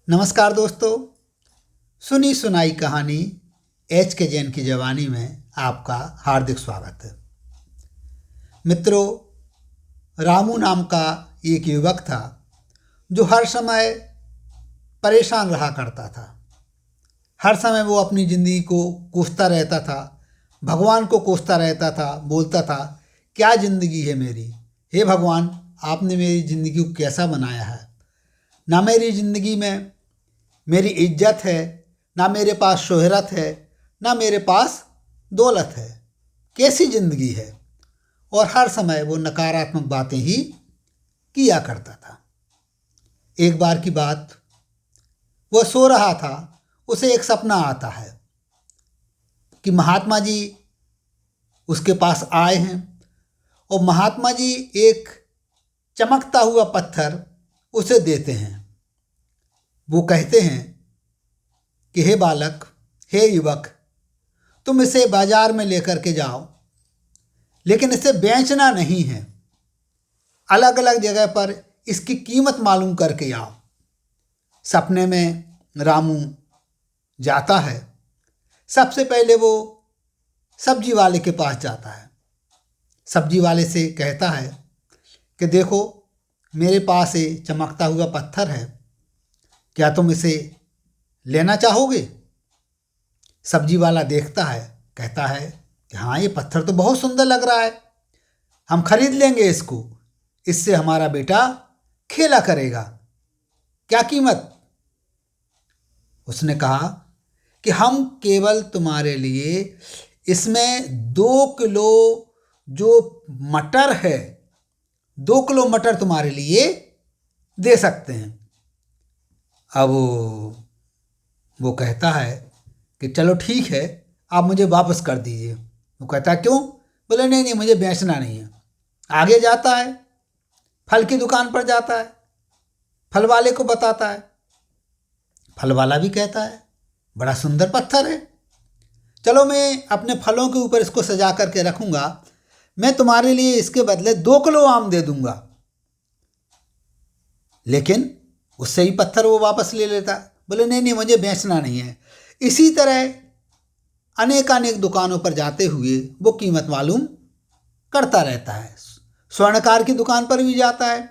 नमस्कार दोस्तों, सुनी सुनाई कहानी एच के जैन की जवानी में आपका हार्दिक स्वागत है। मित्रों, रामू नाम का एक युवक था जो हर समय परेशान रहा करता था। हर समय वो अपनी ज़िंदगी को कोसता रहता था, भगवान को कोसता रहता था। बोलता था, क्या ज़िंदगी है मेरी, हे भगवान, आपने मेरी ज़िंदगी को कैसा बनाया है। ना मेरी ज़िंदगी में मेरी इज्जत है, ना मेरे पास शोहरत है, ना मेरे पास दौलत है। कैसी ज़िंदगी है। और हर समय वो नकारात्मक बातें ही किया करता था। एक बार की बात, वह सो रहा था, उसे एक सपना आता है कि महात्मा जी उसके पास आए हैं और महात्मा जी एक चमकता हुआ पत्थर उसे देते हैं। वो कहते हैं कि हे बालक, हे युवक, तुम इसे बाजार में लेकर के जाओ, लेकिन इसे बेचना नहीं है। अलग अलग जगह पर इसकी कीमत मालूम करके आओ। सपने में रामू जाता है। सबसे पहले वो सब्जी वाले के पास जाता है। सब्जी वाले से कहता है कि देखो, मेरे पास ये चमकता हुआ पत्थर है, क्या तुम इसे लेना चाहोगे। सब्जी वाला देखता है, कहता है कि हाँ, ये पत्थर तो बहुत सुंदर लग रहा है, हम खरीद लेंगे इसको, इससे हमारा बेटा खेला करेगा। क्या कीमत। उसने कहा कि हम केवल तुम्हारे लिए इसमें 2 किलो जो मटर है, 2 किलो मटर तुम्हारे लिए दे सकते हैं। अब वो कहता है कि चलो ठीक है, आप मुझे वापस कर दीजिए। वो कहता है क्यों। बोले नहीं नहीं, मुझे बेचना नहीं है। आगे जाता है, फल की दुकान पर जाता है, फल वाले को बताता है। फल वाला भी कहता है बड़ा सुंदर पत्थर है, चलो मैं अपने फलों के ऊपर इसको सजा करके रखूँगा, मैं तुम्हारे लिए इसके बदले 2 किलो आम दे दूँगा। लेकिन उससे ही पत्थर वो वापस ले लेता। बोले नहीं नहीं, मुझे बेचना नहीं है। इसी तरह अनेकानेक दुकानों पर जाते हुए वो कीमत मालूम करता रहता है। स्वर्णकार की दुकान पर भी जाता है।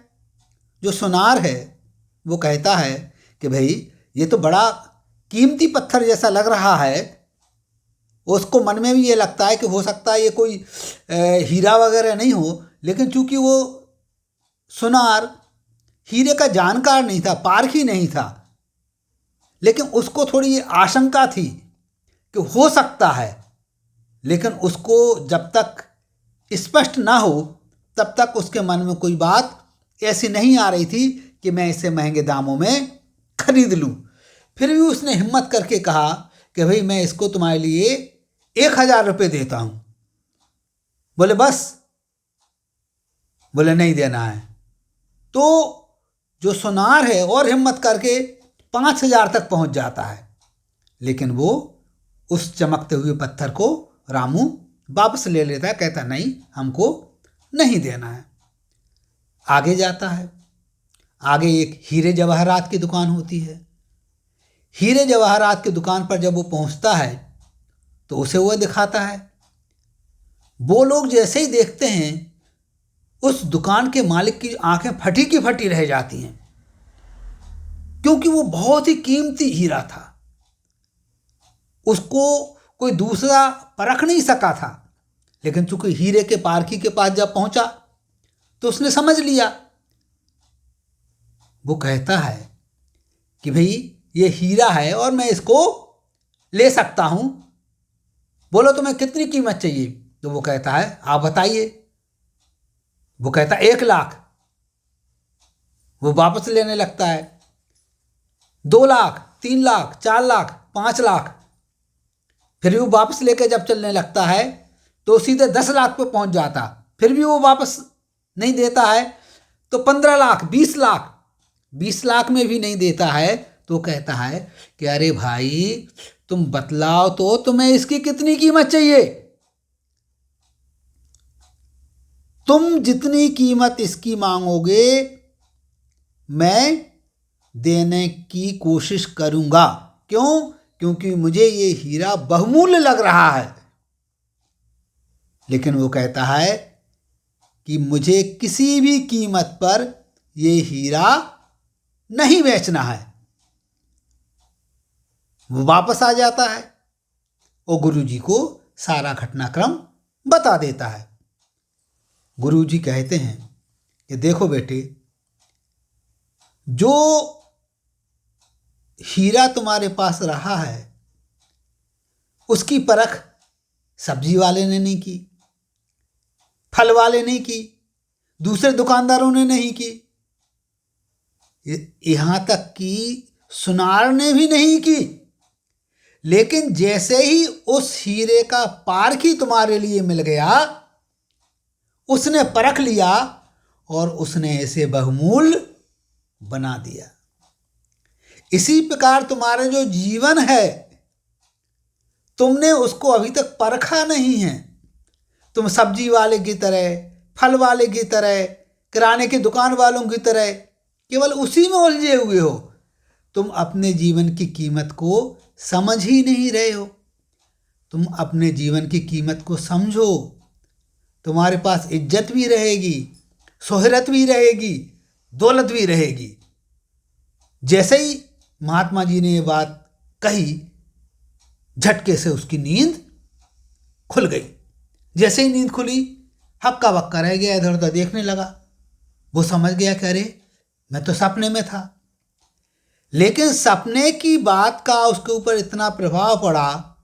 जो सुनार है वो कहता है कि भाई, ये तो बड़ा कीमती पत्थर जैसा लग रहा है। उसको मन में भी ये लगता है कि हो सकता है ये कोई हीरा वगैरह नहीं हो, लेकिन चूंकि वो सुनार हीरे का जानकार नहीं था, पारखी नहीं था, लेकिन उसको थोड़ी आशंका थी कि हो सकता है। लेकिन उसको जब तक स्पष्ट ना हो तब तक उसके मन में कोई बात ऐसी नहीं आ रही थी कि मैं इसे महंगे दामों में खरीद लूँ। फिर भी उसने हिम्मत करके कहा कि भाई, मैं इसको तुम्हारे लिए 1,000 रुपये देता हूँ। बोले बस। बोले नहीं देना है। तो जो सुनार है और हिम्मत करके 5,000 तक पहुँच जाता है, लेकिन वो उस चमकते हुए पत्थर को रामू वापस ले लेता है। कहता नहीं, हमको नहीं देना है। आगे जाता है। आगे एक हीरे जवाहरात की दुकान होती है। हीरे जवाहरात की दुकान पर जब वो पहुंचता है तो उसे वो दिखाता है। वो लोग जैसे ही देखते हैं, उस दुकान के मालिक की आंखें फटी की फटी रह जाती हैं, क्योंकि वो बहुत ही कीमती हीरा था। उसको कोई दूसरा परख नहीं सका था, लेकिन चूंकि हीरे के पारखी के पास जब पहुंचा तो उसने समझ लिया। वो कहता है कि भाई, ये हीरा है और मैं इसको ले सकता हूं, बोलो तुम्हें कितनी कीमत चाहिए। तो वो कहता है आप बताइए। वो कहता है 1,00,000। वो वापस लेने लगता है 2,00,000, 3,00,000, 4,00,000, 5,00,000। फिर भी वो वापस लेके जब चलने लगता है तो सीधे 10,00,000 पे पहुंच जाता। फिर भी वो वापस नहीं देता है तो 15,00,000, 20,00,000, 20,00,000 में भी नहीं देता है तो कहता है कि अरे भाई, तुम बतलाओ तो तुम्हें इसकी कितनी कीमत चाहिए। तुम जितनी कीमत इसकी मांगोगे मैं देने की कोशिश करूँगा। क्यों? क्योंकि मुझे ये हीरा बहुमूल्य लग रहा है। लेकिन वो कहता है कि मुझे किसी भी कीमत पर ये हीरा नहीं बेचना है। वो वापस आ जाता है और गुरुजी को सारा घटनाक्रम बता देता है। गुरुजी कहते हैं कि देखो बेटे, जो हीरा तुम्हारे पास रहा है उसकी परख सब्जी वाले ने नहीं की, फल वाले ने की, दूसरे दुकानदारों ने नहीं की, यहां तक कि सुनार ने भी नहीं की। लेकिन जैसे ही उस हीरे का पारखी तुम्हारे लिए मिल गया, उसने परख लिया और उसने इसे बहुमूल्य बना दिया। इसी प्रकार तुम्हारा जो जीवन है, तुमने उसको अभी तक परखा नहीं है। तुम सब्जी वाले की तरह, फल वाले की तरह, किराने की दुकान वालों की तरह केवल उसी में उलझे हुए हो। तुम अपने जीवन की कीमत को समझ ही नहीं रहे हो। तुम अपने जीवन की कीमत को समझो। तुम्हारे पास इज्जत भी रहेगी, शोहरत भी रहेगी, दौलत भी रहेगी। जैसे ही महात्मा जी ने ये बात कही, झटके से उसकी नींद खुल गई। जैसे ही नींद खुली, हक्का बक्का रह गया, इधर उधर देखने लगा। वो समझ गया कि अरे मैं तो सपने में था। लेकिन सपने की बात का उसके ऊपर इतना प्रभाव पड़ा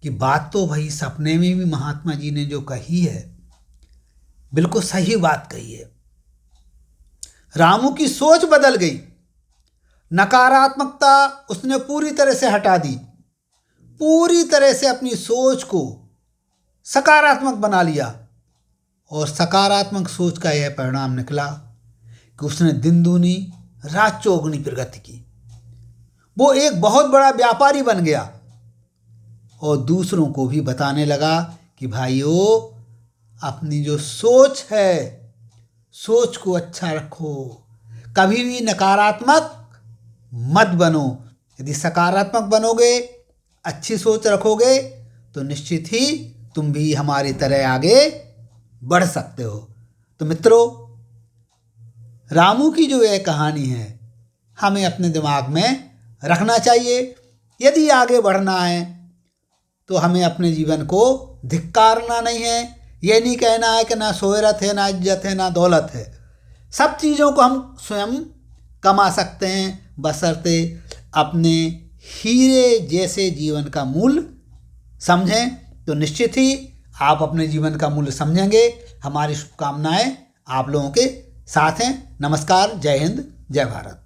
कि बात तो भाई सपने में भी महात्मा जी ने जो कही है, बिल्कुल सही बात कही है। रामू की सोच बदल गई। नकारात्मकता उसने पूरी तरह से हटा दी। पूरी तरह से अपनी सोच को सकारात्मक बना लिया और सकारात्मक सोच का यह परिणाम निकला कि उसने दिन दूनी रात चौगुनी प्रगति की। वो एक बहुत बड़ा व्यापारी बन गया और दूसरों को भी बताने लगा कि भाइयों, अपनी जो सोच है, सोच को अच्छा रखो, कभी भी नकारात्मक मत बनो। यदि सकारात्मक बनोगे, अच्छी सोच रखोगे, तो निश्चित ही तुम भी हमारी तरह आगे बढ़ सकते हो। तो मित्रों, रामू की जो यह कहानी है, हमें अपने दिमाग में रखना चाहिए। यदि आगे बढ़ना है तो हमें अपने जीवन को धिक्कारना नहीं है। ये नहीं कहना है कि ना शोहरत है, ना इज्जत है, ना दौलत है। सब चीज़ों को हम स्वयं कमा सकते हैं, बशर्ते अपने हीरे जैसे जीवन का मूल्य समझें। तो निश्चित ही आप अपने जीवन का मूल्य समझेंगे। हमारी शुभकामनाएं आप लोगों के साथ हैं। नमस्कार, जय हिंद, जय भारत।